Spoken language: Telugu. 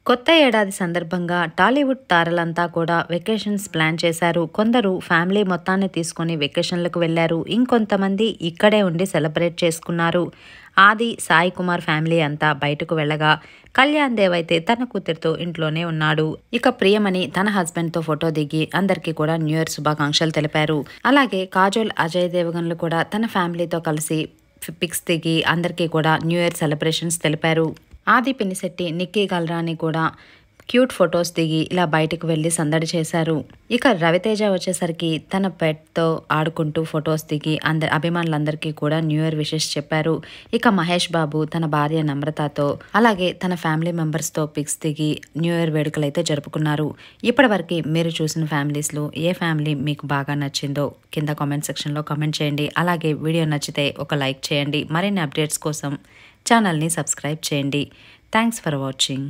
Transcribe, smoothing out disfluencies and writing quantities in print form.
కొత్త ఏడాది సందర్భంగా టాలీవుడ్ తారలంతా కూడా వెకేషన్స్ ప్లాన్ చేశారు. కొందరు ఫ్యామిలీ మొత్తాన్ని తీసుకొని వెకేషన్లకు వెళ్లారు. ఇంకొంతమంది ఇక్కడే ఉండి సెలబ్రేట్ చేసుకున్నారు. ఆది, సాయి కుమార్ ఫ్యామిలీ అంతా బయటకు వెళ్ళగా కళ్యాణ్ దేవ్ అయితే తన కూతురితో ఇంట్లోనే ఉన్నాడు. ఇక ప్రియమణి తన హస్బెండ్తో ఫోటో దిగి అందరికీ కూడా న్యూ ఇయర్ శుభాకాంక్షలు తెలిపారు. అలాగే కాజోల్, అజయ్ దేవగన్లు కూడా తన ఫ్యామిలీతో కలిసి పిక్స్ దిగి అందరికీ కూడా న్యూ ఇయర్ సెలబ్రేషన్స్ తెలిపారు. ఆది పినిశెట్టి, నిక్కీ గల్రాని కూడా క్యూట్ ఫొటోస్ దిగి ఇలా బయటకు వెళ్ళి సందడి చేశారు. ఇక రవితేజ వచ్చేసరికి తన పెట్తో ఆడుకుంటూ ఫొటోస్ దిగి అభిమానులందరికీ కూడా న్యూ ఇయర్ విషెస్ చెప్పారు. ఇక మహేష్ బాబు తన భార్య నమ్రతతో అలాగే తన ఫ్యామిలీ మెంబర్స్తో పిక్స్ దిగి న్యూ ఇయర్ వేడుకలు అయితే జరుపుకున్నారు. ఇప్పటివరకు మీరు చూసిన ఫ్యామిలీస్లో ఏ ఫ్యామిలీ మీకు బాగా నచ్చిందో కింద కామెంట్ సెక్షన్లో కామెంట్ చేయండి. అలాగే వీడియో నచ్చితే ఒక లైక్ చేయండి. మరిన్ని అప్డేట్స్ కోసం ఛానల్ని సబ్స్క్రైబ్ చేయండి. Thanks for watching.